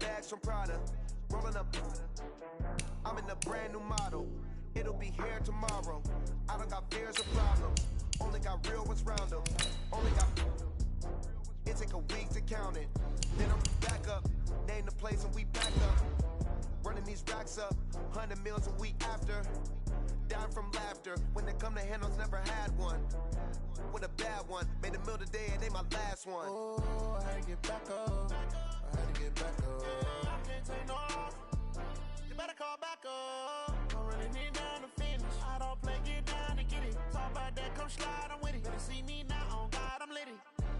bags from Prada, rolling up. I'm in a brand new model. It'll be here tomorrow. I don't got fears or problems. Only got real ones round them. Only got. It take a week to count it. Then I'm back up. Name the place and we back up. Running these racks up. 100 meals a week after. Down from laughter. When they come to handles, never had one. With a bad one. Made a meal today and they my last one. Oh, I had to get back up. I had to get back up. I can't take no off. You better call back up. Don't really need down to finish. I don't play, get down to get it. Talk about that, come slide, I'm with it. Better see me now, on God, I'm litty.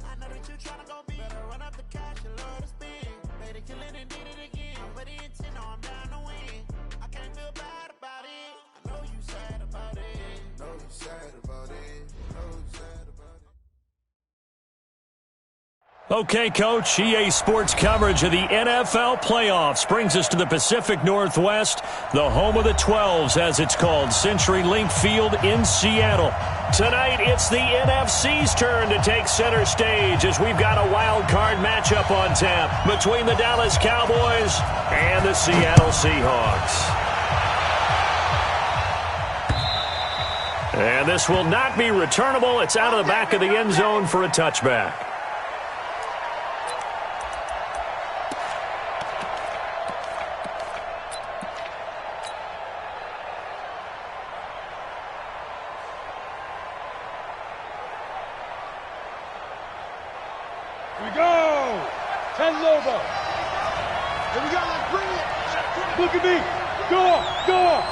I know that you tryna go big. Better run up the cash, you love to spin. Made it, kill it, and did it again. But the intent, no, I'm down to win. I can't feel bad about it. I know you sad about it. Know you sad about it. Know you sad about it. Okay, Coach, EA Sports coverage of the NFL playoffs brings us to the Pacific Northwest, the home of the 12s, as it's called, CenturyLink Field in Seattle. Tonight, it's the NFC's turn to take center stage as we've got a wild card matchup on tap between the Dallas Cowboys and the Seattle Seahawks. And this will not be returnable. It's out of the back of the end zone for a touchback. Here we go. 10 Lobo. Here we go. Let's bring it. Look at me. Go. Go.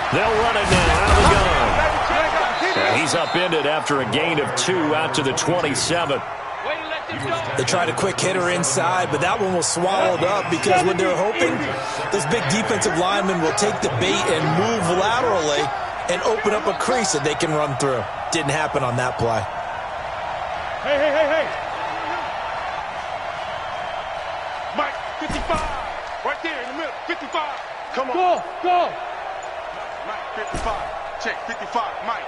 They'll run it now out of the gun. And he's upended after a gain of 2 out to the 27. They tried a quick hitter inside, but that one was swallowed up because what they're hoping, this big defensive lineman will take the bait and move laterally and open up a crease that they can run through. Didn't happen on that play. Hey. Mike, 55. Right there in the middle. 55. Come on. Go. Mike, 55. Check, 55. Mike.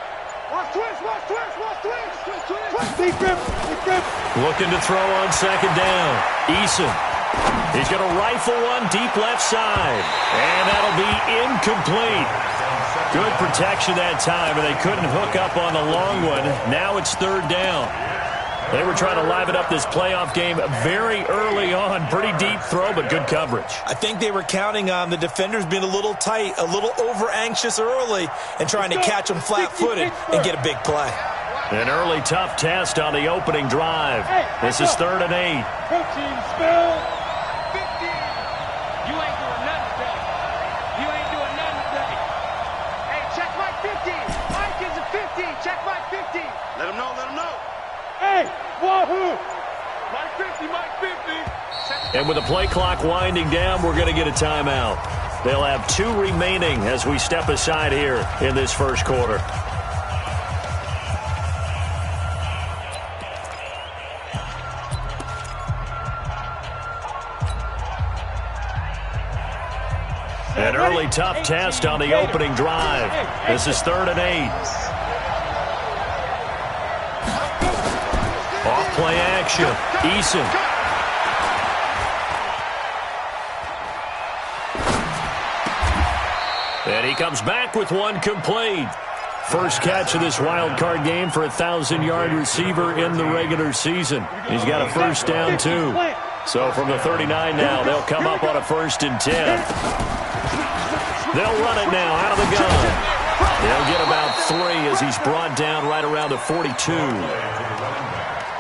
Watch twist. Deep grip. Looking to throw on second down. Eason. He's going to rifle one deep left side. And that'll be incomplete. Good protection that time, and they couldn't hook up on the long one. Now it's third down. They were trying to liven up this playoff game very early on. Pretty deep throw, but good coverage. I think they were counting on the defenders being a little tight, a little over-anxious early, and trying to catch them flat-footed and get a big play. An early tough test on the opening drive. This is 3rd and 8. Protein spill. 50. You ain't doing nothing today. Hey, check my 50. Mike is a 50. Check my 50. Let him know. Hey, wahoo! Mike 50. And with the play clock winding down, we're going to get a timeout. They'll have 2 remaining as we step aside here in this first quarter. An early tough test on the opening drive. This is 3rd and 8. Off-play action. Eason. And he comes back with one complete. First catch of this wild card game for a 1,000-yard receiver in the regular season. He's got a first down, too. So from the 39 now, they'll come up on a 1st and 10. They'll run it now out of the gun. They'll get about 3 as he's brought down right around the 42.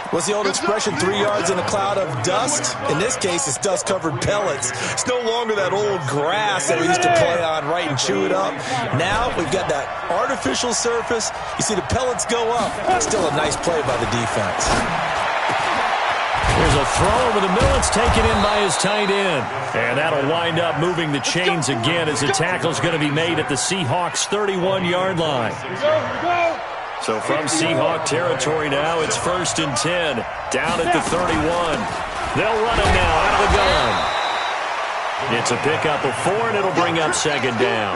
What's the old expression, 3 yards in a cloud of dust? In this case, it's dust-covered pellets. It's no longer that old grass that we used to play on, right, and chew it up. Now we've got that artificial surface. You see the pellets go up. Still a nice play by the defense. There's a throw over the middle. It's taken in by his tight end. And that'll wind up moving the chains again as the tackle's going to be made at the Seahawks' 31-yard line. Here we go. So from Seahawk territory now, it's 1st and 10. Down at the 31. They'll run it now out of the gun. It's a pickup of 4, and it'll bring up 2nd down.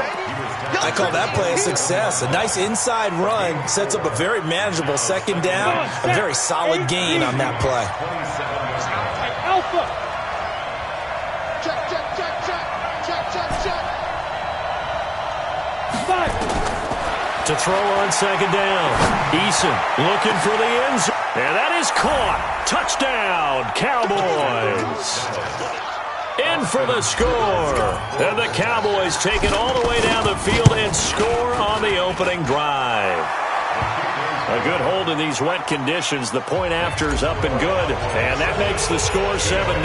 I call that play a success. A nice inside run sets up a very manageable 2nd down. A very solid gain on that play. Alpha. to throw on second down. Eason looking for the end zone. And that is caught. Touchdown, Cowboys. In for the score. And the Cowboys take it all the way down the field and score on the opening drive. A good hold in these wet conditions. The point after is up and good. And that makes the score 7-0.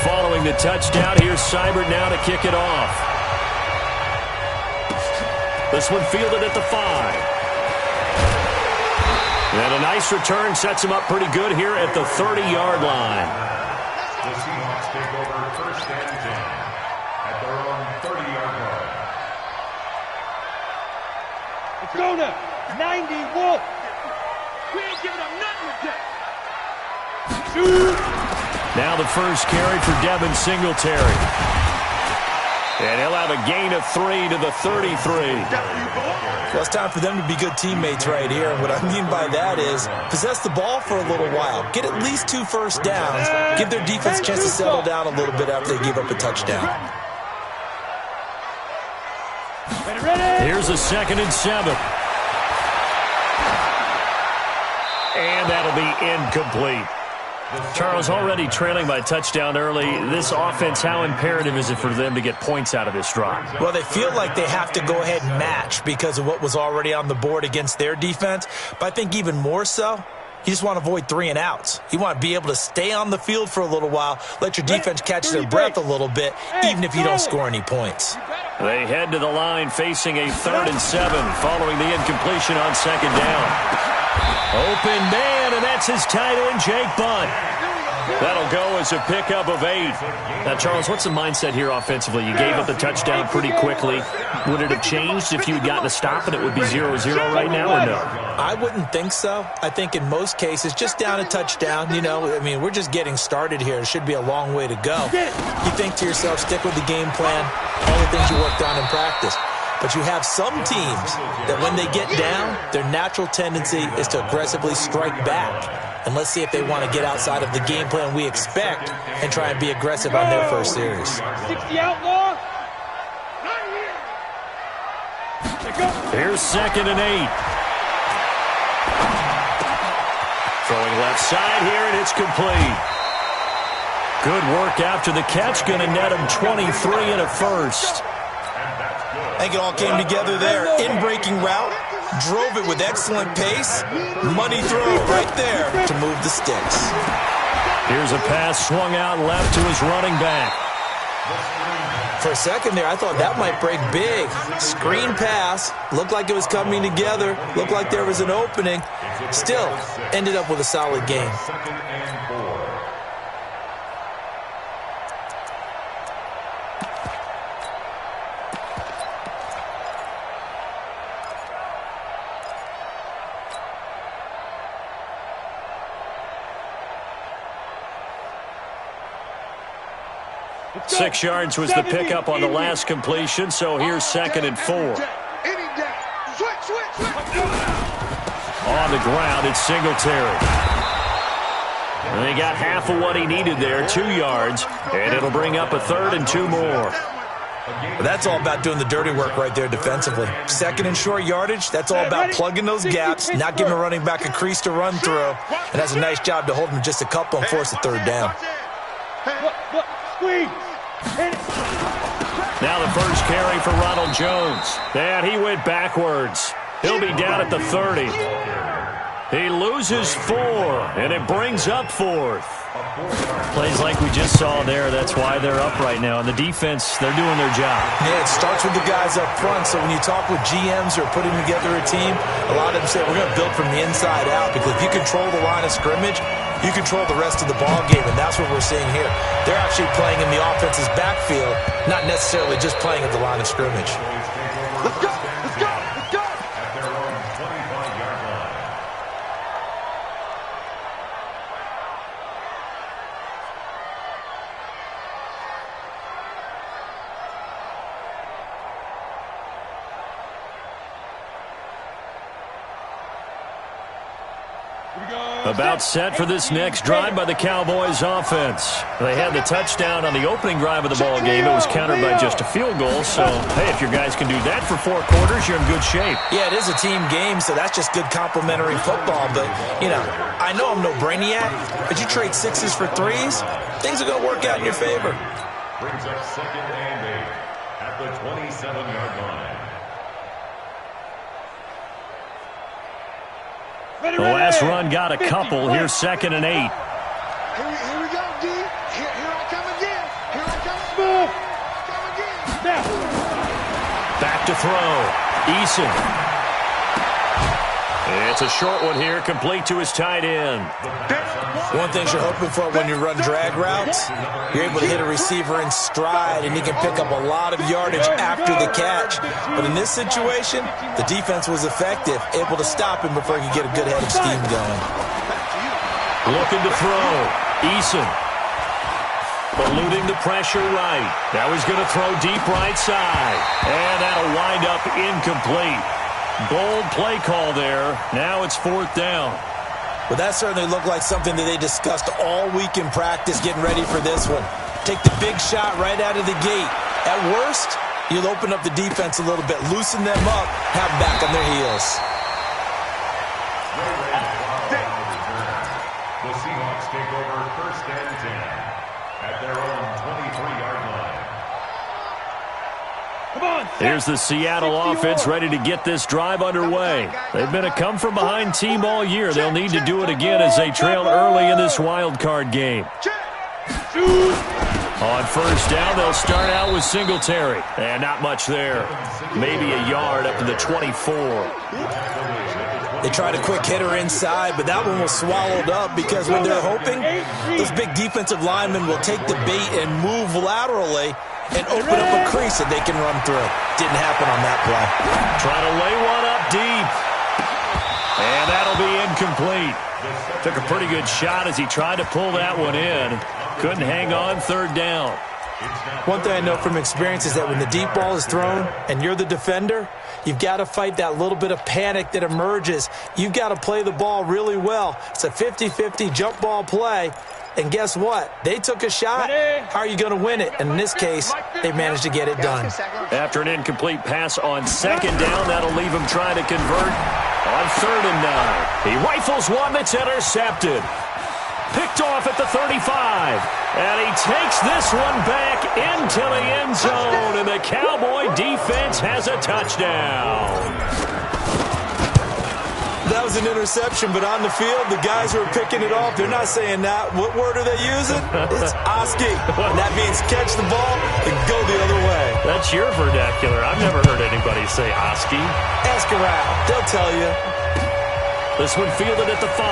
Following the touchdown, here's Seibert now to kick it off. This one fielded at the 5. And a nice return sets him up pretty good here at the 30-yard line. The Seahawks take over first and 10 at their own 30-yard line. Let's go now. 91. We ain't giving up nothing today. Now the first carry for Devin Singletary. And he'll have a gain of 3 to the 33. Well, it's time for them to be good teammates right here. And what I mean by that is possess the ball for a little while. Get at least 2 first downs. Give their defense a chance to settle down a little bit after they give up a touchdown. Here's a 2nd and 7. And that'll be incomplete. Charles, already trailing by touchdown early. This offense, how imperative is it for them to get points out of this drive? Well, they feel like they have to go ahead and match because of what was already on the board against their defense. But I think even more so, you just want to avoid 3 and outs. You want to be able to stay on the field for a little while, let your defense catch their breath a little bit, even if you don't score any points. They head to the line facing a 3rd and 7 following the incompletion on 2nd down. Open man, and that's his tight end, Jake Butt. That'll go as a pickup of 8. Now, Charles, what's the mindset here offensively? You gave up the touchdown pretty quickly. Would it have changed if you had gotten a stop and it would be 0-0 right now, or no? I wouldn't think so. I think in most cases, just down a touchdown, you know, I mean, we're just getting started here. It should be a long way to go. You think to yourself, stick with the game plan, all the things you worked on in practice. But you have some teams that when they get down, their natural tendency is to aggressively strike back. And let's see if they want to get outside of the game plan we expect and try and be aggressive on their first series. 60 outlaw. Here's 2nd and 8. Throwing left side here, and it's complete. Good work after the catch. Going to net him 23 and a first. I think it all came together there. In-breaking route, drove it with excellent pace. Money throw right there to move the sticks. Here's a pass swung out left to his running back. For a second there, I thought that might break big. Screen pass. Looked like it was coming together. Looked like there was an opening. Still, ended up with a solid game. Six yards was the pickup on the last completion, so here's 2nd and 4. On the ground, it's Singletary. And they got half of what he needed there, 2 yards, and it'll bring up a 3rd and 2 more. But that's all about doing the dirty work right there defensively. 2nd and short yardage, that's all about plugging those gaps, not giving a running back a crease to run through, and that's a nice job to hold him just a couple and force a 3rd down. Now the first carry for Ronald Jones. And he went backwards. He'll be down at the 30. He loses 4, and it brings up 4th. Plays like we just saw there. That's why they're up right now. And the defense, they're doing their job. Yeah, it starts with the guys up front. So when you talk with GMs who are putting together a team, a lot of them say, we're going to build from the inside out. Because if you control the line of scrimmage, you control the rest of the ball game, and that's what we're seeing here. They're actually playing in the offense's backfield, not necessarily just playing at the line of scrimmage. Let's go! Let's go! Let's go! At their own 25-yard line. About set for this next drive by the Cowboys offense. They had the touchdown on the opening drive of the ball game. It was countered by just a field goal. So, hey, if your guys can do that for 4 quarters, you're in good shape. Yeah, it is a team game, so that's just good complimentary football. But, you know, I know I'm no brainiac, but you trade 6s for 3s, things are going to work out in your favor. Brings up 2nd and 8 at the 27-yard line. The last run got a couple. Here's 2nd and 8. Here we go, D. Here I come again. Here I come. Come again. Back to throw. Eason. It's a short one here, complete to his tight end. One thing you're hoping for when you run drag routes, you're able to hit a receiver in stride, and he can pick up a lot of yardage after the catch. But in this situation, the defense was effective, able to stop him before he could get a good head of steam going. Looking to throw. Eason. Eluding the pressure right. Now he's going to throw deep right side. And that'll wind up incomplete. Bold play call there. Now it's 4th down. Well, that certainly looked like something that they discussed all week in practice getting ready for this one. Take the big shot right out of the gate. At worst, you'll open up the defense a little bit, loosen them up, have them back on their heels. The Seahawks take over 1st and 10 at their own 23-yard line. Here's the Seattle offense ready to get this drive underway. They've been a come-from-behind team all year. They'll need to do it again as they trail early in this wild card game. On 1st down, they'll start out with Singletary. And not much there. Maybe a yard up to the 24. They tried a quick hitter inside, but that one was swallowed up because when they're hoping, those big defensive linemen will take the bait and move laterally and open up a crease that they can run through. Didn't happen on that play. Trying to lay one up deep. And that'll be incomplete. Took a pretty good shot as he tried to pull that one in. Couldn't hang on 3rd down. One thing I know from experience is that when the deep ball is thrown and you're the defender, you've got to fight that little bit of panic that emerges. You've got to play the ball really well. It's a 50-50 jump ball play. And guess what? They took a shot. How are you going to win it? And in this case, they managed to get it done. After an incomplete pass on 2nd down, that'll leave him trying to convert on 3rd and 9. He rifles one that's intercepted. Picked off at the 35. And he takes this one back into the end zone. And the Cowboy defense has a touchdown. That was an interception, but on the field, the guys who are picking it off, they're not saying that. What word are they using? It's Oski. That means catch the ball and go the other way. That's your vernacular. I've never heard anybody say Oski. Ask around. They'll tell you. This one fielded at the 5.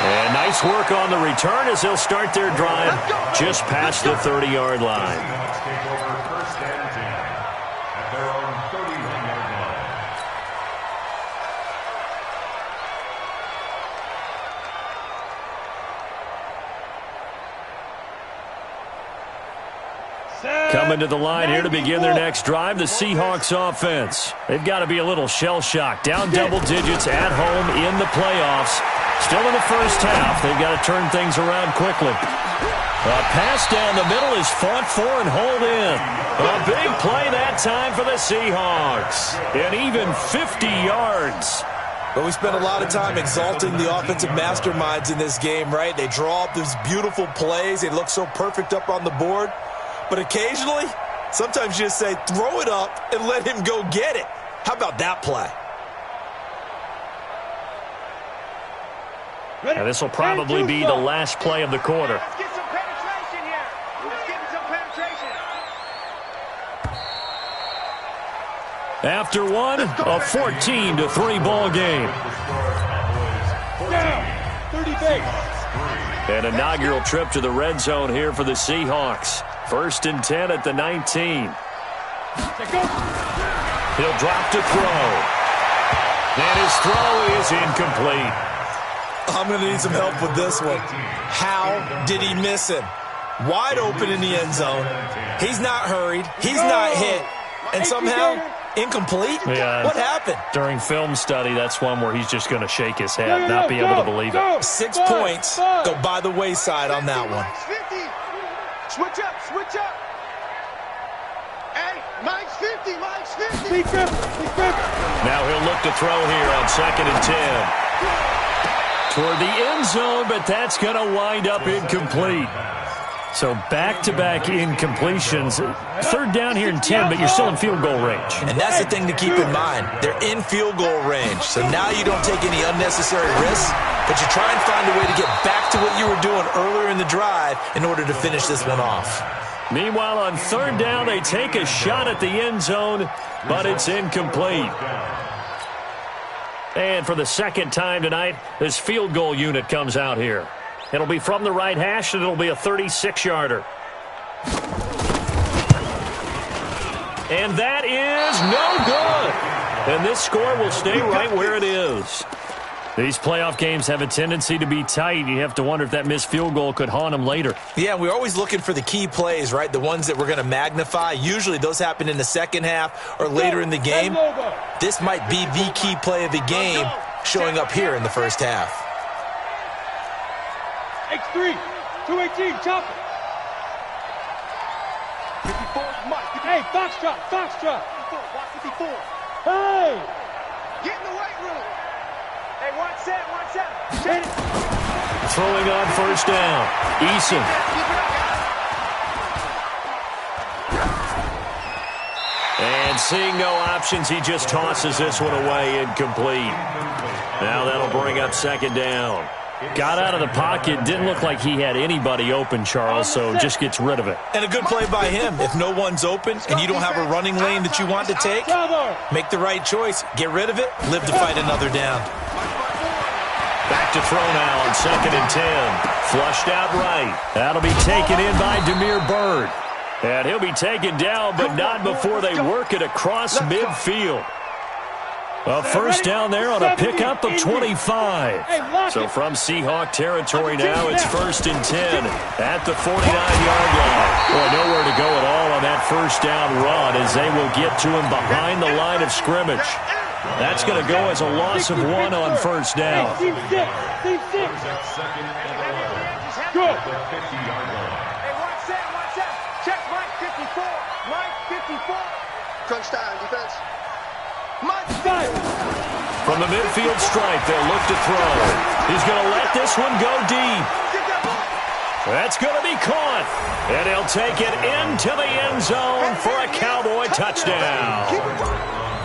And nice work on the return as they'll start their drive just past the 30-yard line. Take over 1st and 10 at their own 31-yard line. Coming to the line here to begin their next drive, the Seahawks offense. They've got to be a little shell-shocked. Down double digits at home in the playoffs. Still in the first half. They've got to turn things around quickly. A pass down the middle is fought for and hauled in. A big play that time for the Seahawks. And even 50 yards. But we spent a lot of time exalting the offensive masterminds in this game, right? They draw up these beautiful plays. They look so perfect up on the board. But occasionally, sometimes you just say, throw it up and let him go get it. How about that play? And this will probably be the last play of the quarter. Let's get some penetration here. Let's get some penetration. After one, a 14-3 ball game. Down, 30 base. An inaugural trip to the red zone here for the Seahawks. 1st and 10 at the 19. He'll drop to throw. And his throw is incomplete. I'm going to need some help with this one. How did he miss him? Wide open in the end zone. He's not hurried. He's not hit. And somehow Incomplete? Yeah. What happened? During film study, that's one where he's just going to shake his head, not be able to believe it. 6 points go by the wayside on that one. Switch up, switch up. Hey, Mike's 50, Mike's 50. Now he'll look to throw here on 2nd and 10. Toward the end zone, but that's going to wind up incomplete. So back-to-back incompletions. 3rd down here in 10, but you're still in field goal range. And that's the thing to keep in mind. They're in field goal range. So now you don't take any unnecessary risks, but you try and find a way to get back to what you were doing earlier in the drive in order to finish this one off. Meanwhile, on 3rd down, they take a shot at the end zone, but it's incomplete. And for the 2nd time tonight, this field goal unit comes out here. It'll be from the right hash, and it'll be a 36-yarder. And that is no good. And this score will stay right where it is. These playoff games have a tendency to be tight. You have to wonder if that missed field goal could haunt them later. Yeah, we're always looking for the key plays, right? The ones that we're going to magnify. Usually those happen in the second half or later in the game. This might be the key play of the game showing up here in the first half. X3, 218, chop it. 54, Mike. Hey, Foxtrot, Foxtrot. 54, watch 54. Hey. Get in the weight room. Hey, watch that, watch that. Hit it. Throwing on 1st down. Eason. And seeing no options, he just tosses this one away, incomplete. Now that'll bring up 2nd down. Got out of the pocket. Didn't look like he had anybody open, Charles, so just gets rid of it. And a good play by him. If no one's open and you don't have a running lane that you want to take, make the right choice. Get rid of it. Live to fight another down. Back to throw now on 2nd and 10. Flushed out right. That'll be taken in by Damiere Byrd. And he'll be taken down, but not before they work it across midfield. A 1st down there on a pickup of 25. So from Seahawk territory now, it's 1st and 10 at the 49-yard line. Boy, nowhere to go at all on that 1st down run as they will get to him behind the line of scrimmage. That's going to go as a loss of 1 on 1st down. Team 6. Go. Hey, watch that. Check Mike 54. Mike 54. Crunch time, defense. Mike 5. From the midfield stripe, they'll look to throw. He's going to let this one go deep. That's going to be caught. And he'll take it into the end zone for a Cowboy touchdown.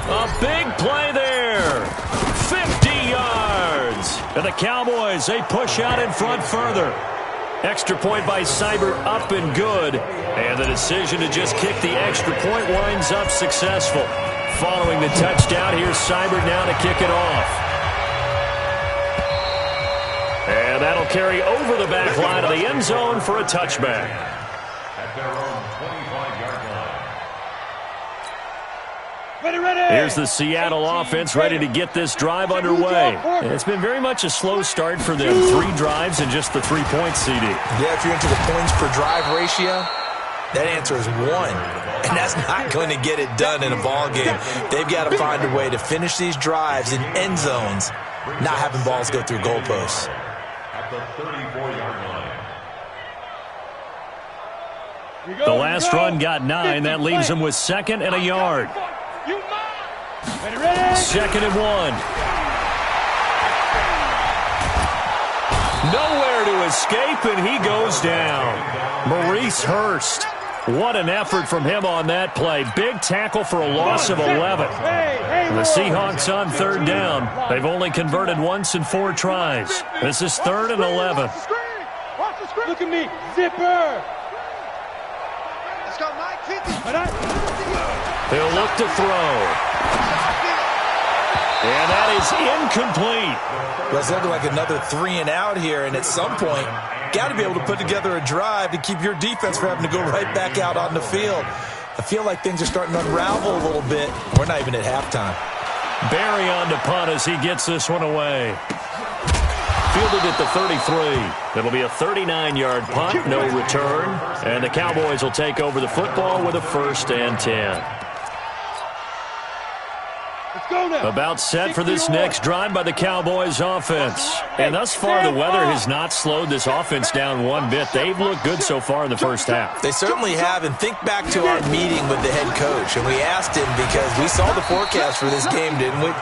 A big play there. 50 yards. And the Cowboys, they push out in front further. Extra point by Seibert, up and good. And the decision to just kick the extra point winds up successful. Following the touchdown, here's Seibert now to kick it off. And that'll carry over the back line of the end zone for a touchback. At their own 25-yard line. Ready. Here's the Seattle offense ready to get this drive underway. And it's been very much a slow start for them. 3 drives and just the 3 points, CD. Yeah, if you're into the points per drive ratio, that answer is 1. And that's not going to get it done in a ball game. They've got to find a way to finish these drives in end zones, not having balls go through goalposts. At the 34-yard line. The last run got 9. That leaves them with 2nd and a yard. Ready. 2nd and 1. Nowhere to escape, and he goes down. Maurice Hurst. What an effort from him on that play. Big tackle for a loss of 11. The Seahawks on 3rd down. They've only converted once in 4 tries. This is 3rd and 11. Look at me. Zipper. Let's go, Mike 50. He'll look to throw. And that is incomplete. Well, it's looking like another 3 and out here, and at some point, got to be able to put together a drive to keep your defense from having to go right back out on the field. I feel like things are starting to unravel a little bit. We're not even at halftime. Barry on to punt as he gets this one away. Fielded at the 33. It'll be a 39-yard punt, no return. And the Cowboys will take over the football with a 1st and 10. About set for this next drive by the Cowboys offense. And thus far, the weather has not slowed this offense down one bit. They've looked good so far in the first half. They certainly have. And think back to our meeting with the head coach. And we asked him because we saw the forecast for this game, didn't we?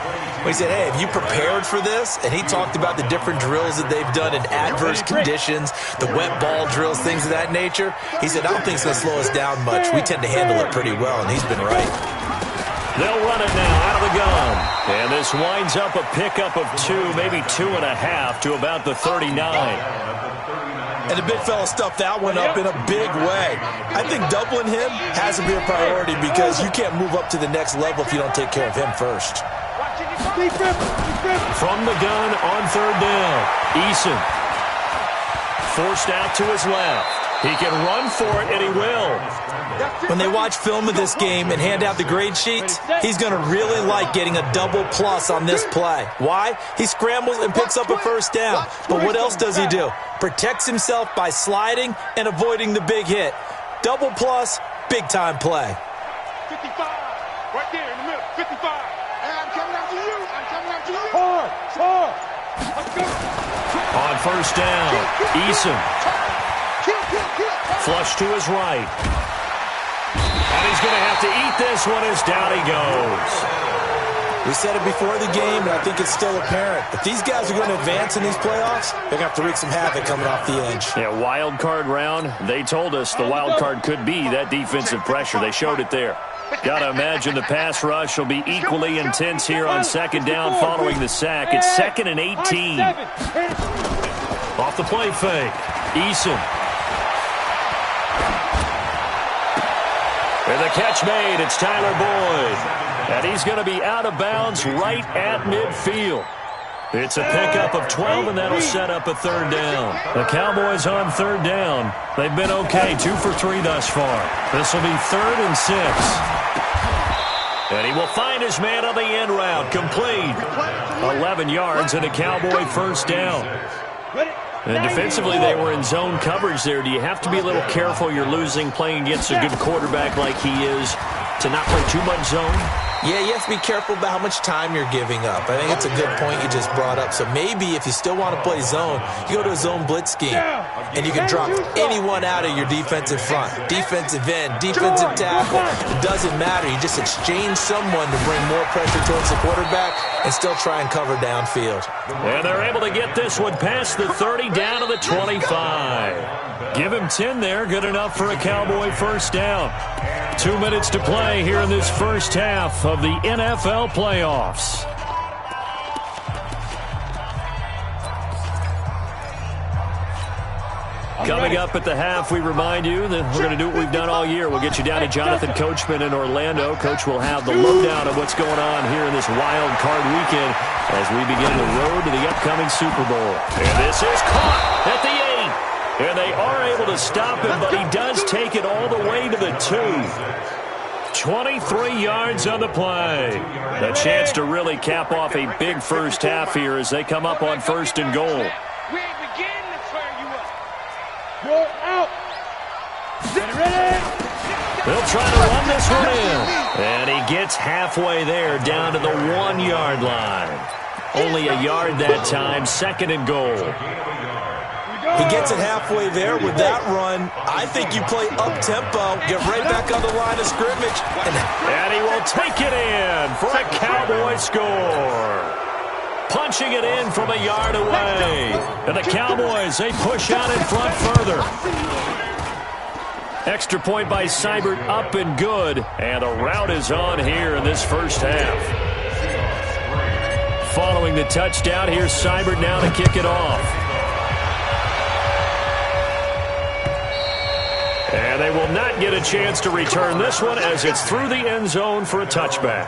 We said, hey, have you prepared for this? And he talked about the different drills that they've done in adverse conditions, the wet ball drills, things of that nature. He said, I don't think it's going to slow us down much. We tend to handle it pretty well, and he's been right. They'll run it now out of the gun. And this winds up a pickup of 2, maybe 2.5 to about the 39. And the big fella stuffed that one up in a big way. I think doubling him has to be a priority because you can't move up to the next level if you don't take care of him first. From the gun on third down, Eason forced out to his left. He can run for it, and he will. When they watch film of this game and hand out the grade sheets, he's going to really like getting a double plus on this play. Why? He scrambles and picks up a first down. But what else does he do? Protects himself by sliding and avoiding the big hit. Double plus, big-time play. 55, right there in the middle, 55. And I'm coming after you. I'm coming after you. Hard. Let's go. On first down, Eason. Flush to his right. And he's going to have to eat this one as down he goes. We said it before the game, and I think it's still apparent. If these guys are going to advance in these playoffs, they're going to have to wreak some havoc coming off the edge. Yeah, wild card round. They told us the wild card could be that defensive pressure. They showed it there. Got to imagine the pass rush will be equally intense here on second down following the sack. It's 2nd and 18. Off the play fake. Eason. And the catch made. It's Tyler Boyd. And he's going to be out of bounds right at midfield. It's a pickup of 12, and that'll set up a third down. The Cowboys on third down. They've been okay, 2 for 3 thus far. This will be 3rd and 6. And he will find his man on the end route. Complete. 11 yards and a Cowboy first down. And defensively, they were in zone coverage there. Do you have to be a little careful? You're losing playing against a good quarterback like he is to not play too much zone? Yeah, you have to be careful about how much time you're giving up. I think it's a good point you just brought up. So maybe if you still want to play zone, you go to a zone blitz scheme, and you can drop anyone out of your defensive front. Defensive end, defensive tackle. It doesn't matter. You just exchange someone to bring more pressure towards the quarterback and still try and cover downfield. And they're able to get this one past the 30 down to the 25. Give him 10 there. Good enough for a Cowboy first down. 2 minutes to play here in this first half of the NFL playoffs. Coming up at the half, we remind you that we're going to do what we've done all year. We'll get you down to Jonathan Coachman in Orlando. Coach will have the lowdown of what's going on here in this wild card weekend as we begin the road to the upcoming Super Bowl. And this is caught at the 8. And they are able to stop him, but he does take it all the way to the 2. 23 yards on the play. A chance to really cap off a big first half here as they come up on 1st and goal. We ain't beginning to tear you up. Roll out. Ready? They'll try to run this one in. And he gets halfway there down to the 1-yard line. Only a yard that time, 2nd and goal. He gets it halfway there with that run. I think you play up-tempo, get right back on the line of scrimmage. And he will take it in for a Cowboy score. Punching it in from a yard away. And the Cowboys, they push out in front further. Extra point by Seibert, up and good. And the route is on here in this first half. Following the touchdown, here's Seibert now to kick it off. And they will not get a chance to return this one as it's through the end zone for a touchback.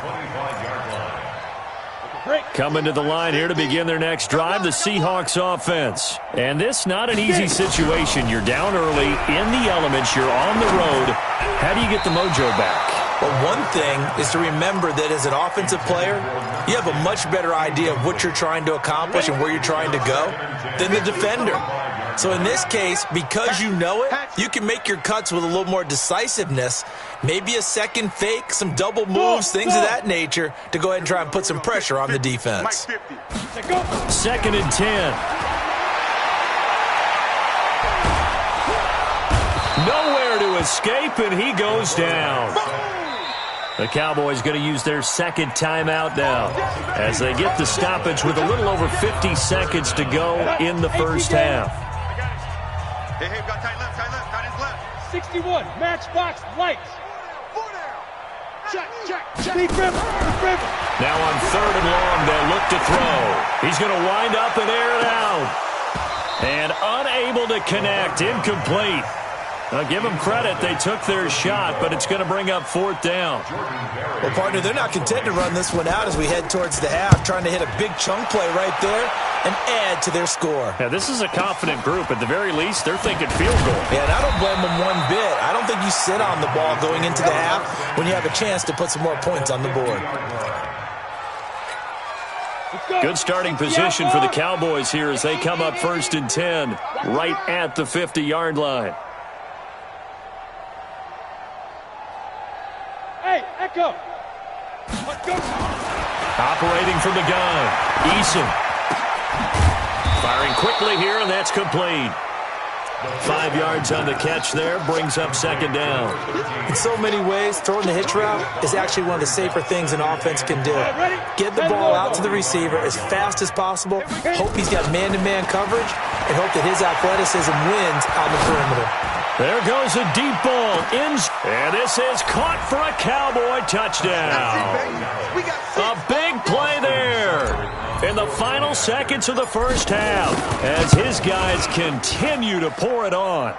Coming to the line here to begin their next drive, the Seahawks offense. And this not an easy situation. You're down early, in the elements, you're on the road. How do you get the mojo back? Well, one thing is to remember that as an offensive player, you have a much better idea of what you're trying to accomplish and where you're trying to go than the defender. So in this case, because you know it, you can make your cuts with a little more decisiveness. Maybe a second fake, some double moves, things of that nature to go ahead and try and put some pressure on the defense. 2nd and 10. Nowhere to escape, and he goes down. The Cowboys going to use their second timeout now as they get the stoppage with a little over 50 seconds to go in the first half. Hey, we got tight left, tight his left. 61, matchbox lights. Check. Deep river. Now on 3rd and long, they'll look to throw. He's going to wind up and air it out. And unable to connect, incomplete. Now, give them credit. They took their shot, but it's going to bring up 4th down. Well, partner, they're not content to run this one out as we head towards the half, trying to hit a big chunk play right there and add to their score. Yeah, this is a confident group. At the very least, they're thinking field goal. Yeah, and I don't blame them one bit. I don't think you sit on the ball going into the half when you have a chance to put some more points on the board. Good starting position for the Cowboys here as they come up 1st and 10 right at the 50-yard line. Hey, Echo. Let's go. Operating from the gun, Eason. Firing quickly here, and that's complete. 5 yards on the catch there, brings up 2nd down. In so many ways, throwing the hitch route is actually one of the safer things an offense can do. Get the ball out to the receiver as fast as possible, hope he's got man-to-man coverage, and hope that his athleticism wins on the perimeter. There goes a deep ball. And this is caught for a Cowboy touchdown. A big play there in the final seconds of the first half as his guys continue to pour it on.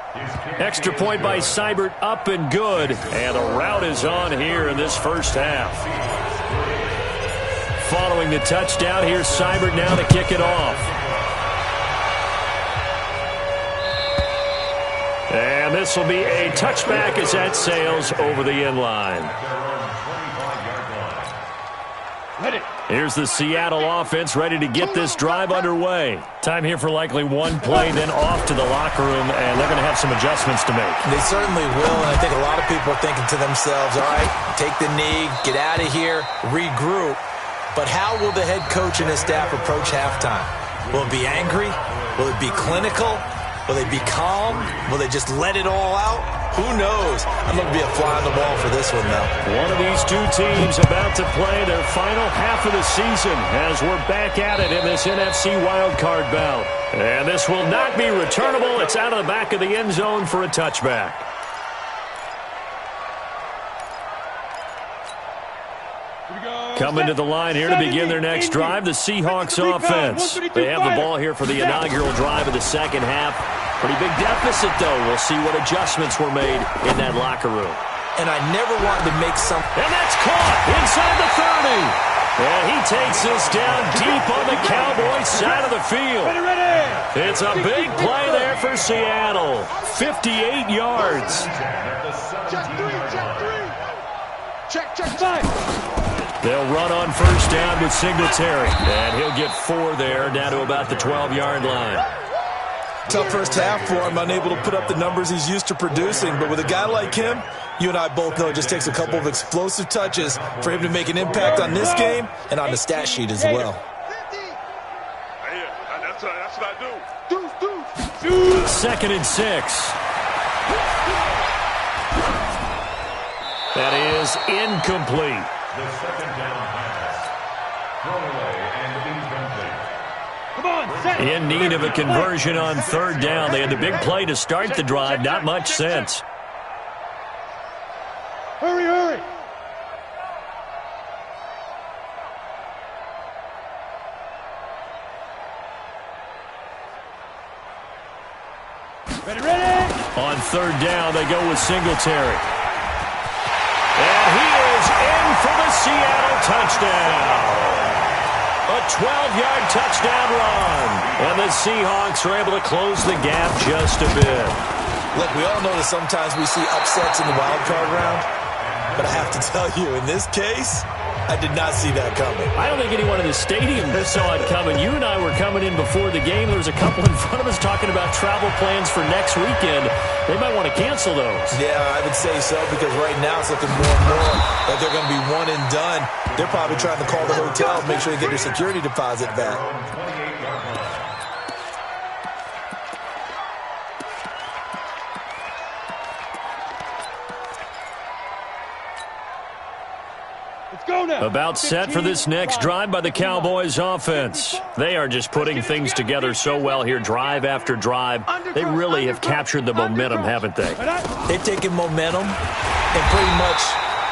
Extra point by Seibert, up and good. And the route is on here in this first half. Following the touchdown, here's Seibert now to kick it off. And this will be a touchback as that sails over the end line. Here's the Seattle offense ready to get this drive underway. Time here for likely one play, then off to the locker room, and they're going to have some adjustments to make. They certainly will, and I think a lot of people are thinking to themselves, all right, take the knee, get out of here, regroup. But how will the head coach and his staff approach halftime? Will it be angry? Will it be clinical? Will they be calm? Will they just let it all out? Who knows? I'm going to be a fly on the wall for this one, though. One of these two teams about to play their final half of the season as we're back at it in this NFC wildcard bout. And this will not be returnable. It's out of the back of the end zone for a touchback. Coming to the line here to begin their next drive, the Seahawks offense. They have the ball here for the inaugural drive of the second half. Pretty big deficit, though. We'll see what adjustments were made in that locker room. And I never wanted to make some... And that's caught inside the 30. And he takes this down deep on the Cowboys side of the field. It's a big play there for Seattle. 58 yards. Check 5. They'll run on first down with Singletary. And he'll get 4 there, down to about the 12-yard line. Tough first half for him, unable to put up the numbers he's used to producing. But with a guy like him, you and I both know it just takes a couple of explosive touches for him to make an impact on this game and on the stat sheet as well. That's what I do. Do. 2nd and 6. That is incomplete. The second down pass. Thrown away and incomplete. Come on, set. In need of a conversion on 3rd down. They had the big play to start the drive. Not much sense. Hurry. Ready. On 3rd down, they go with Singletary. And he is in for the Seattle touchdown. A 12-yard touchdown run. And the Seahawks are able to close the gap just a bit. Look, we all know that sometimes we see upsets in the wild card round. But I have to tell you, in this case, I did not see that coming. I don't think anyone in the stadium saw it coming. You and I were coming in before the game. There was a couple in front of us talking about travel plans for next weekend. They might want to cancel those. Yeah, I would say so, because right now it's looking more and more like they're going to be one and done. They're probably trying to call the hotel, make sure they get their security deposit back. About set for this next drive by the Cowboys offense. They are just putting things together so well here, drive after drive. They really have captured the momentum, haven't they? They've taken momentum and pretty much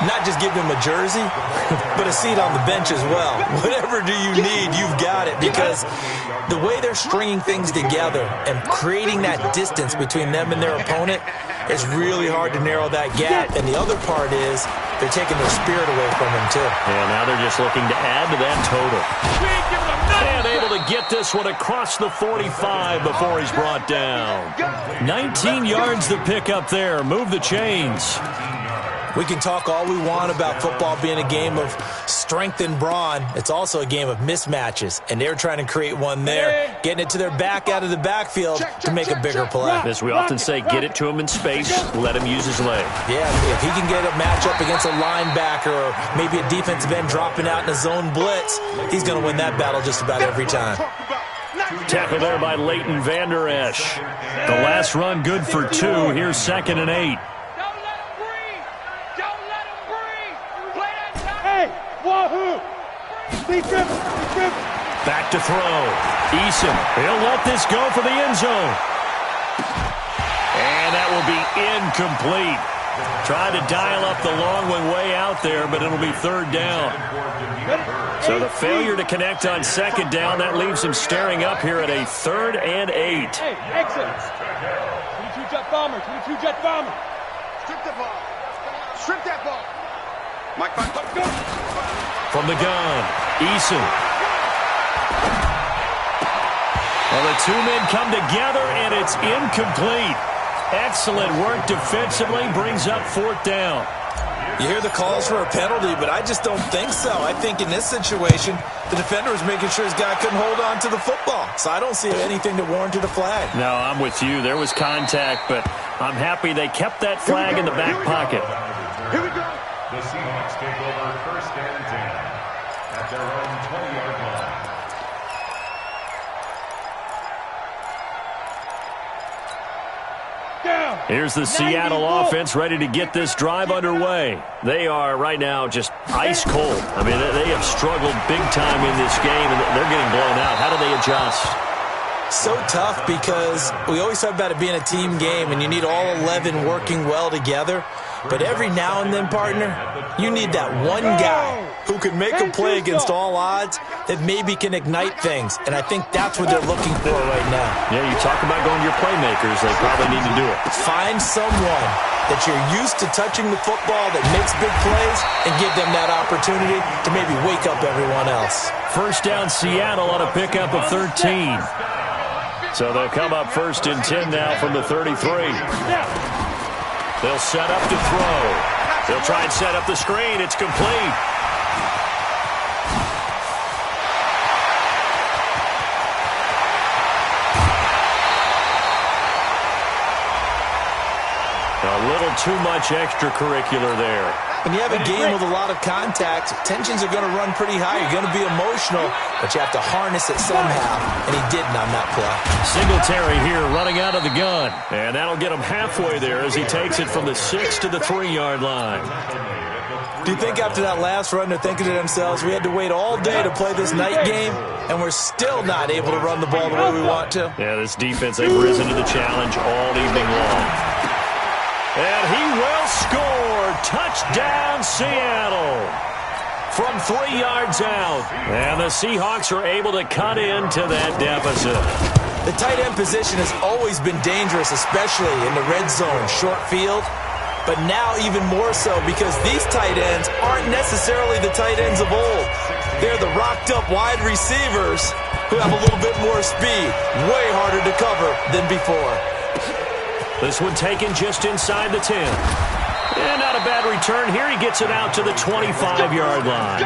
not just give them a jersey, but a seat on the bench as well. Whatever do you need, you've got it, because the way they're stringing things together and creating that distance between them and their opponent, it's really hard to narrow that gap. And the other part is they're taking their spirit away from them, too. And now they're just looking to add to that total. And able to get this one across the 45 before he's brought down. 19 yards to pick up there. Move the chains. We can talk all we want about football being a game of strength and brawn. It's also a game of mismatches, and they're trying to create one there, getting it to their back out of the backfield to make a bigger play. As we often say, get it to him in space, let him use his leg. Yeah, if he can get a matchup against a linebacker or maybe a defensive end dropping out in a zone blitz, he's going to win that battle just about every time. Tackle there by Leighton Vander Esch. The last run good for 2. Here's 2nd and 8. Back to throw. Eason, he'll let this go for the end zone. And that will be incomplete. Tried to dial up the long one way out there, but it'll be 3rd down. So the failure to connect on 2nd down, that leaves him staring up here at a 3rd and 8. Hey, exit. 22 jet bomber, 22 jet bomber. Strip the ball. Strip that ball. Mike, go. From the gun, Eason. Well, the two men come together, and it's incomplete. Excellent work defensively, brings up 4th down. You hear the calls for a penalty, but I just don't think so. I think in this situation, the defender was making sure his guy couldn't hold on to the football. So I don't see anything that warranted a flag. No, I'm with you. There was contact, but I'm happy they kept that flag in the back pocket. Here we go. The Seahawks take over 1st and 10 at their own 20-yard line. Here's the Seattle offense ready to get this drive underway. They are right now just ice cold. I mean, they have struggled big time in this game, and they're getting blown out. How do they adjust? So tough, because we always talk about it being a team game, and you need all 11 working well together. But every now and then, partner, you need that one guy who can make a play against all odds that maybe can ignite things. And I think that's what they're looking for right now. Yeah, you talk about going to your playmakers. They probably need to do it. Find someone that you're used to touching the football that makes big plays and give them that opportunity to maybe wake up everyone else. 1st down Seattle on a pickup of 13. So they'll come up 1st and 10 now from the 33. They'll set up to throw. They'll try and set up the screen. It's complete. A little too much extracurricular there. When you have a game with a lot of contact, tensions are going to run pretty high. You're going to be emotional, but you have to harness it somehow, and he didn't on that play. Singletary here running out of the gun, and that'll get him halfway there as he takes it from the 6 to the 3-yard line. Do you think after that last run they're thinking to themselves, we had to wait all day to play this night game, and we're still not able to run the ball the way we want to? Yeah, this defense, they've risen to the challenge all evening long. And he will score. Touchdown, Seattle. From 3 yards out. And the Seahawks are able to cut into that deficit. The tight end position has always been dangerous, especially in the red zone, short field. But now even more so, because these tight ends aren't necessarily the tight ends of old. They're the rocked-up wide receivers who have a little bit more speed. Way harder to cover than before. This one taken just inside the 10. And not a bad return here. He gets it out to the 25-yard line.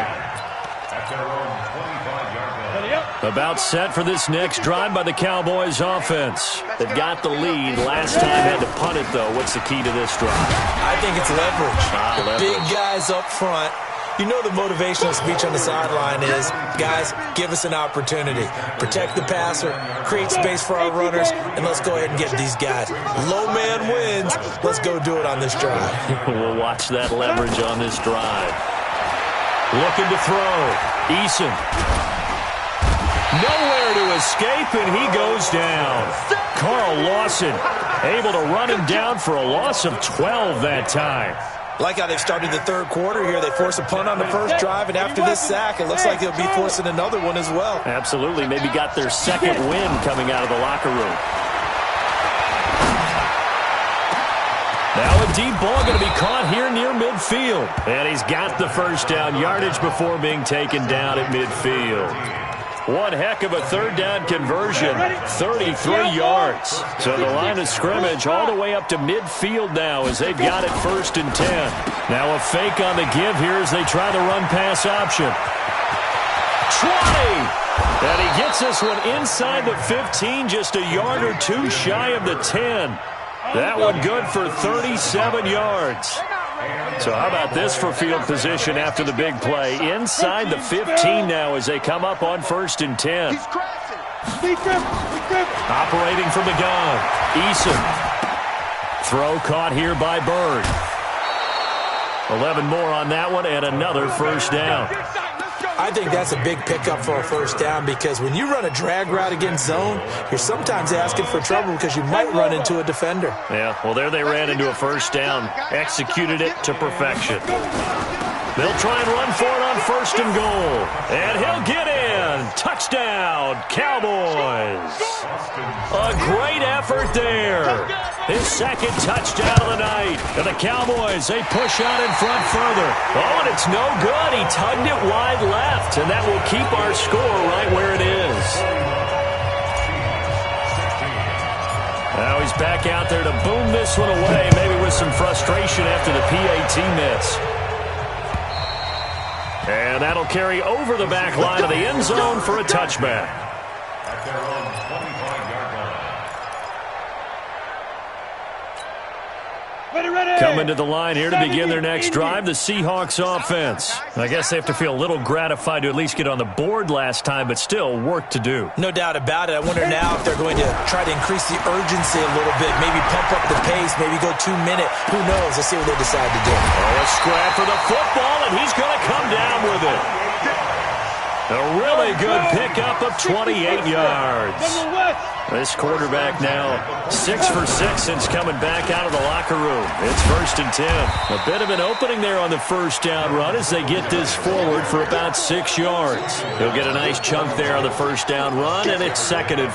About set for this next drive by the Cowboys offense. They've got the lead. Last time had to punt it, though. What's the key to this drive? I think it's leverage. Leverage. Big guys up front. You know the motivational speech on the sideline is, guys, give us an opportunity. Protect the passer, create space for our runners, and let's go ahead and get these guys. Low man wins. Let's go do it on this drive. We'll watch that leverage on this drive. Looking to throw. Eason. Nowhere to escape, and he goes down. Carl Lawson able to run him down for a loss of 12 that time. Like how they've started the third quarter here. They force a punt on the first drive, and after this sack, it looks like they'll be forcing another one as well. Absolutely. Maybe got their second win coming out of the locker room. Now a deep ball going to be caught here near midfield. And he's got the first down yardage before being taken down at midfield. One heck of a third down conversion, 33 yards. So the line of scrimmage all the way up to midfield now as they've got it 1st and 10. Now a fake on the give here as they try the run-pass option. 20! And he gets this one inside the 15, just a yard or two shy of the 10. That one good for 37 yards. So how about this for field position after the big play? Inside the 15 now as they come up on 1st and 10. Operating from the gun. Eason. Throw caught here by Bird. 11 more on that one and another first down. I think that's a big pickup for a first down because when you run a drag route against zone, you're sometimes asking for trouble because you might run into a defender. Yeah, well, there they ran into a first down. Executed it to perfection. They'll try and run for it on 1st and goal. And he'll get in. Touchdown, Cowboys. A great effort there. His second touchdown of the night. And the Cowboys, they push out in front further. Oh, and it's no good. He tugged it wide left, and that will keep our score right where it is. Now he's back out there to boom this one away, maybe with some frustration after the PAT miss. And that'll carry over the back line of the end zone for a touchback. At their own 25-yard line. Coming to the line here to begin their next drive, the Seahawks offense. I guess they have to feel a little gratified to at least get on the board last time, but still work to do. No doubt about it. I wonder now if they're going to try to increase the urgency a little bit, maybe pump up the pace, maybe go 2-minute. Who knows? Let's see what they decide to do. Oh, a scrap for the football, and he's going to come down with it. A really good pickup of 28 yards. This quarterback now 6 for 6 since coming back out of the locker room. It's 1st and 10. A bit of an opening there on the first down run as they get this forward for about 6 yards. He'll get a nice chunk there on the first down run, and it's 2nd and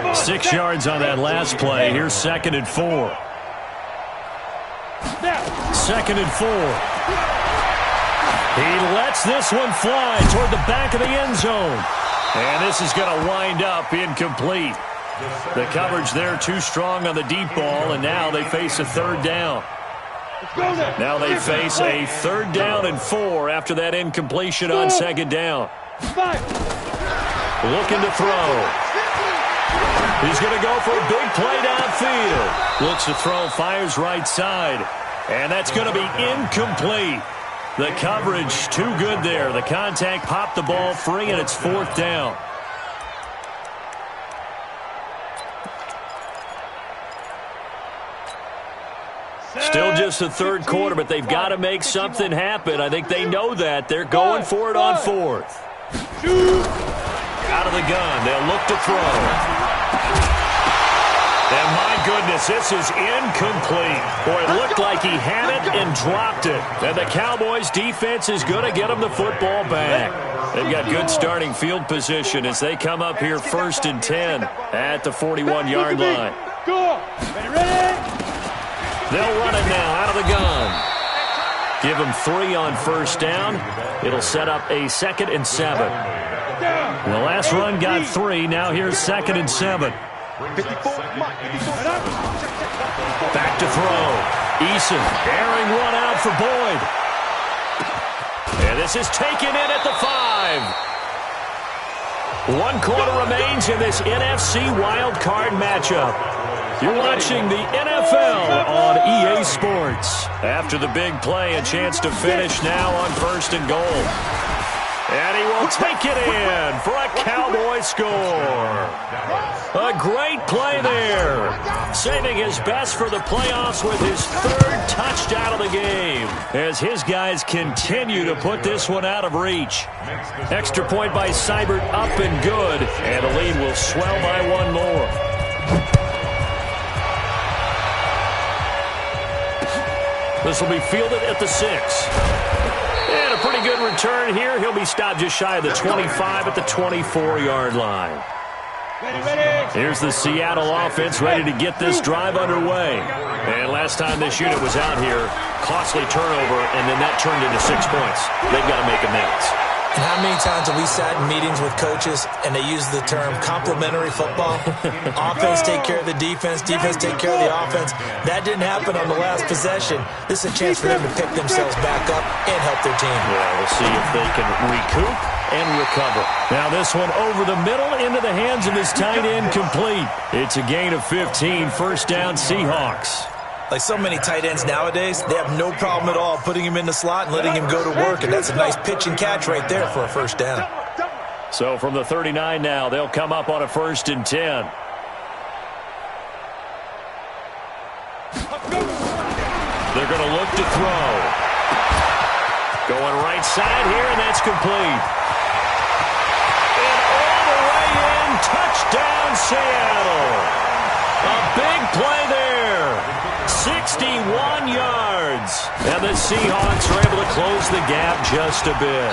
4. 6 yards on that last play. Here's 2nd and 4. 2nd and 4. He lets this one fly toward the back of the end zone. And this is going to wind up incomplete. The coverage there too strong on the deep ball, and now they face a 3rd down. Now they face a 3rd down and 4 after that incompletion on 2nd down. Looking to throw. He's going to go for a big play downfield. Looks to throw, fires right side. And that's going to be incomplete. The coverage too good there. The contact popped the ball free, and it's 4th down. Still just the third quarter, but they've got to make something happen. I think they know that. They're going for it on 4th. Out of the gun. They'll look to throw. And my goodness, this is incomplete. Boy, it looked like he had it and dropped it. And the Cowboys defense is going to get him the football back. They've got good starting field position as they come up here 1st and 10 at the 41-yard line. They'll run it now out of the gun. Give them 3 on 1st down. It'll set up a 2nd and 7. The last run got 3. Now here's 2nd and 7. Back to throw. Eason airing one out for Boyd. And this is taken in at the 5. One quarter remains in this NFC wildcard matchup. You're watching the NFL on EA Sports. After the big play, a chance to finish now on 1st and goal. And he will take it in for a Cowboy score. A great play there. Saving his best for the playoffs with his 3rd touchdown of the game, as his guys continue to put this one out of reach. Extra point by Seibert, up and good. And the lead will swell by one more. This will be fielded at the 6. And a pretty good return here. He'll be stopped just shy of the 25 at the 24-yard line. Here's the Seattle offense ready to get this drive underway. And last time this unit was out here, costly turnover, and then that turned into 6 points. They've got to make amends. And how many times have we sat in meetings with coaches and they use the term complementary football? Offense take care of the defense, defense take care of the offense. That didn't happen on the last possession. This is a chance for them to pick themselves back up and help their team. Yeah, we'll see if they can recoup and recover. Now this one over the middle into the hands of his tight end, complete. It's a gain of 15, 1st down Seahawks. Like so many tight ends nowadays, they have no problem at all putting him in the slot and letting him go to work, and that's a nice pitch and catch right there for a 1st down. So from the 39 now, they'll come up on a 1st and 10. They're going to look to throw. Going right side here, and that's complete. And all the way in, touchdown Seattle. A big play there. 61 yards. And the Seahawks are able to close the gap just a bit.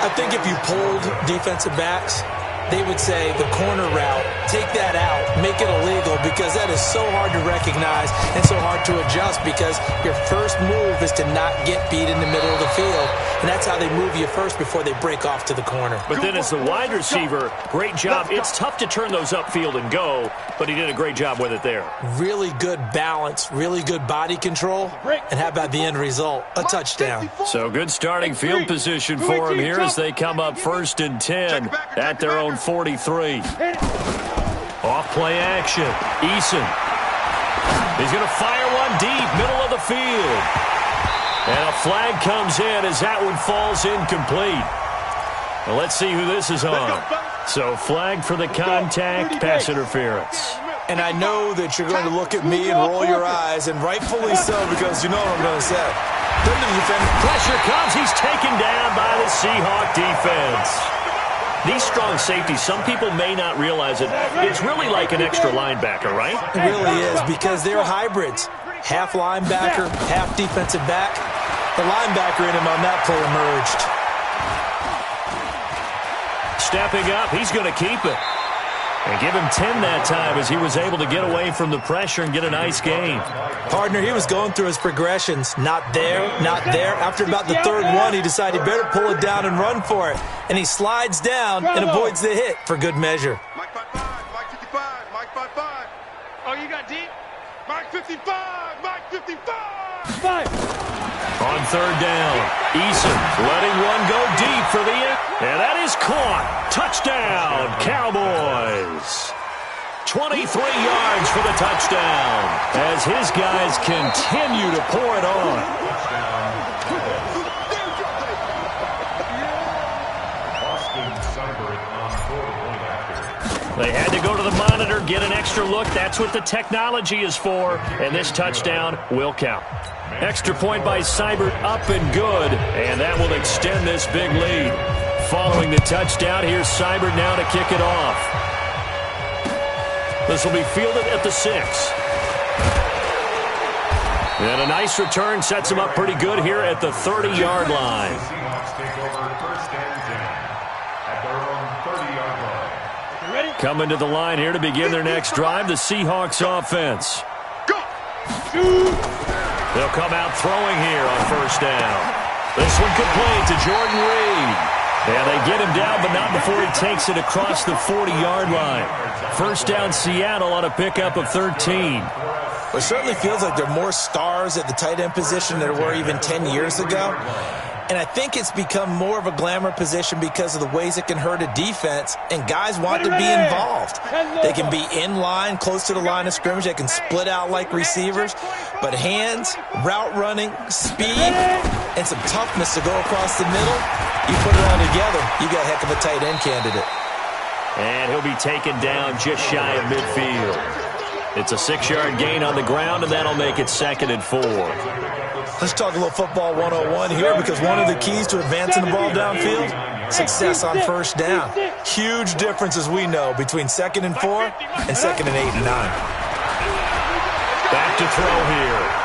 I think if you polled defensive backs, they would say the corner route, take that out, make it illegal, because that is so hard to recognize and so hard to adjust, because your first move is to not get beat in the middle of the field, and that's how they move you first before they break off to the corner. But then as the wide receiver, great job. It's tough to turn those upfield and go, but he did a great job with it there. Really good balance, really good body control, and how about the end result? A touchdown. So good starting field position for him here as they come up 1st and 10 at their own 43. Off play action. Eason. He's going to fire one deep, middle of the field. And a flag comes in as that one falls incomplete. Well, let's see who this is on. So flag for the contact, pass interference. And I know that you're going to look at me and roll your eyes, and rightfully so, because you know what I'm going to say. Pressure comes. He's taken down by the Seahawk defense. These strong safeties, some people may not realize it. It's really like an extra linebacker, right? It really is, because they're hybrids. Half linebacker, half defensive back. The linebacker in him on that play emerged. Stepping up, he's going to keep it. And give him 10 that time as he was able to get away from the pressure and get a nice gain. Partner, he was going through his progressions. Not there, not there. After about the 3rd one, he decided he better pull it down and run for it. And he slides down and avoids the hit for good measure. Mike 55, Mike 55, Mike 55. Oh, you got deep? Mike 55, Mike 55. 5. On 3rd down, Eason letting one go deep for the end. And that is caught. Touchdown, Cowboys. 23 yards for the touchdown as his guys continue to pour it on. They had to go to the monitor, get an extra look. That's what the technology is for. And this touchdown will count. Extra point by Seibert, up and good. And that will extend this big lead. Following the touchdown, here's Seibert now to kick it off. This will be fielded at the 6. And a nice return sets him up pretty good here at the 30-yard line. Coming to the line here to begin their next drive, the Seahawks offense. They'll come out throwing here on 1st down. This one complete to Jordan Reed. And they get him down, but not before he takes it across the 40-yard line. 1st down Seattle on a pickup of 13. It certainly feels like there are more stars at the tight end position than there were even 10 years ago. And I think it's become more of a glamour position because of the ways it can hurt a defense, and guys want to be involved. They can be in line, close to the line of scrimmage. They can split out like receivers. But hands, route running, speed, and some toughness to go across the middle, you put it all together, you got a heck of a tight end candidate. And he'll be taken down just shy of midfield. It's a 6-yard gain on the ground, and that'll make it 2nd and 4. Let's talk a little football 101 here, because one of the keys to advancing the ball downfield, success on first down. Huge difference, as we know, between 2nd and 4 and 2nd and 8 and 9. Back to throw here.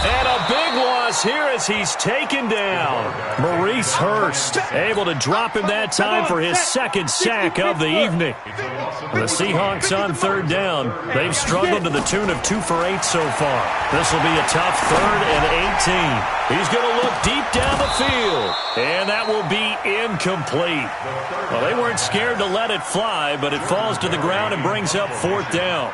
And a big loss here as he's taken down. Maurice Hurst able to drop him that time for his 2nd sack of the evening. The Seahawks on 3rd down. They've struggled to the tune of 2 for 8 so far. This will be a tough 3rd and 18. He's going to look deep down the field. And that will be incomplete. Well, they weren't scared to let it fly, but it falls to the ground and brings up 4th down.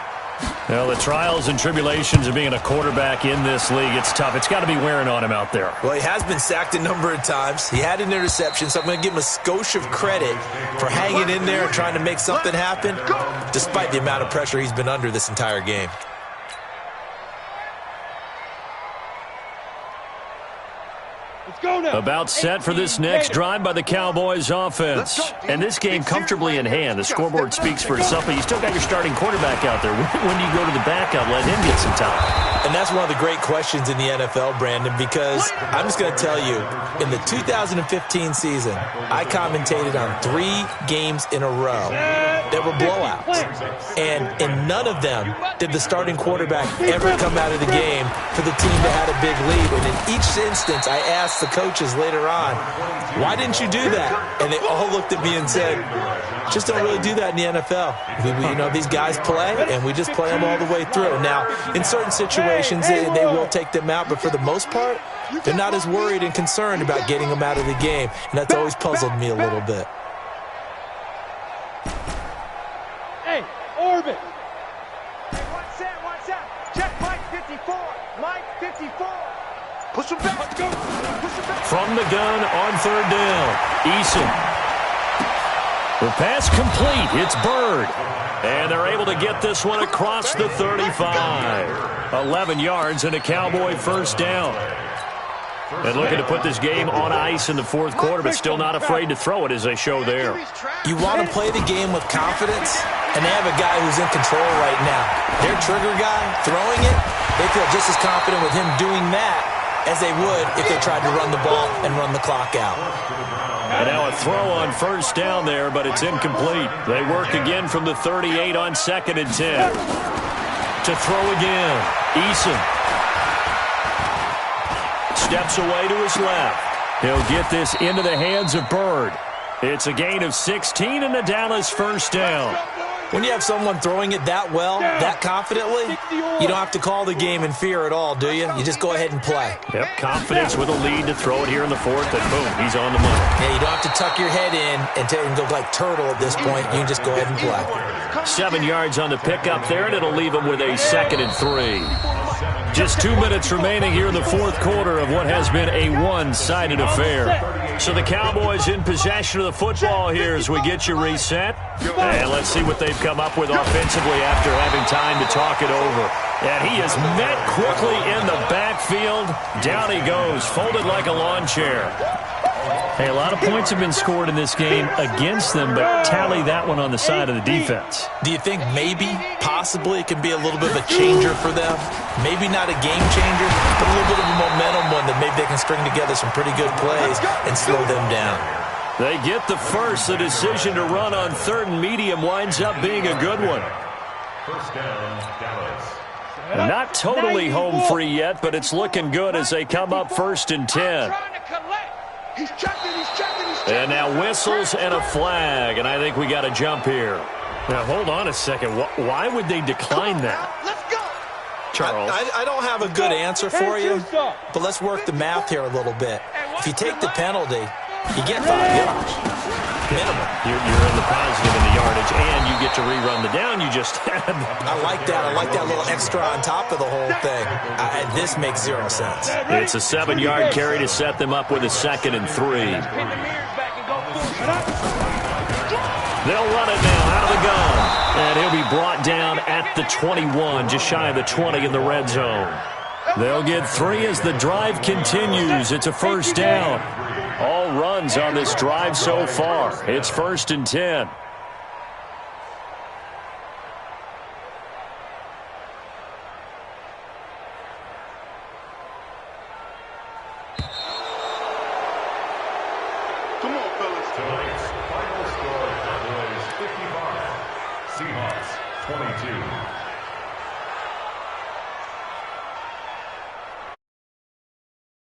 Well, the trials and tribulations of being a quarterback in this league, it's tough. It's got to be wearing on him out there. Well, he has been sacked a number of times. He had an interception, so I'm going to give him a skosh of credit for hanging in there and trying to make something happen, despite the amount of pressure he's been under this entire game. About set for this next drive by the Cowboys offense. And this game comfortably in hand. The scoreboard speaks for itself, but you still got your starting quarterback out there. When do you go to the backup, let him get some time? And that's one of the great questions in the NFL, Brandon, because I'm just going to tell you, in the 2015 season, I commentated on 3 games in a row that were blowouts. And in none of them did the starting quarterback ever come out of the game for the team that had a big lead. And in each instance, I asked the coaches later on, why didn't you do that? And they all looked at me and said, just don't really do that in the NFL. You know, these guys play, and we just play them all the way through. Now, in certain situations, they will take them out, but for the most part, they're not as worried and concerned about getting them out of the game, and that's always puzzled me a little bit. Hey, Orbit! Hey, watch out. Check Mike 54. Mike 54. Push him back. Let's go. Push him back. From the gun on 3rd down, Eason. The pass complete. It's Bird. And they're able to get this one across the 35. 11 yards and a Cowboy first down. And looking to put this game on ice in the 4th quarter, but still not afraid to throw it as they show there. You want to play the game with confidence, and they have a guy who's in control right now. Their trigger guy, throwing it, they feel just as confident with him doing that as they would if they tried to run the ball and run the clock out. And now a throw on first down there, but it's incomplete. They work again from the 38 on 2nd and 10. To throw again, Eason. Steps away to his left. He'll get this into the hands of Bird. It's a gain of 16 and a Dallas first down. When you have someone throwing it that well, that confidently, you don't have to call the game in fear at all, do you? You just go ahead and play. Yep, confidence with a lead to throw it here in the 4th, and boom, he's on the money. Yeah, you don't have to tuck your head in and go like turtle at this point. You can just go ahead and play. 7 yards on the pickup there, and it'll leave him with a 2nd and 3. Just 2 minutes remaining here in the 4th quarter of what has been a one-sided affair. So the Cowboys in possession of the football here as we get you reset. And let's see what they've come up with offensively after having time to talk it over. And he is met quickly in the backfield. Down he goes, folded like a lawn chair. Hey, a lot of points have been scored in this game against them, but tally that one on the side of the defense. Do you think maybe, possibly, it can be a little bit of a changer for them? Maybe not a game changer, but a little bit of a momentum one that maybe they can string together some pretty good plays and slow them down. They get the first. The decision to run on 3rd and medium winds up being a good one. First down, Dallas. Not totally home free yet, but it's looking good as they come up 1st and 10. He's checking. And now whistles and a flag, and I think we got to jump here. Now, hold on a second. Why would they decline that? Let's go. Charles? I don't have a good answer for you, but let's work the math here a little bit. If you take the penalty, you get 5 yards. Minimum. You're in the positive in the yardage, and you get to rerun the down you just had. I like that. I like that little extra on top of the whole thing. This makes 0 sense. It's a 7-yard carry to set them up with a 2nd and 3. They'll run it now out of the gun. And he'll be brought down at the 21, just shy of the 20 in the red zone. They'll get 3 as the drive continues. It's a 1st down. All runs on this drive so far. It's 1st and 10. Come on, fellas. Tonight's final score, Cowboys 55, Seahawks 22.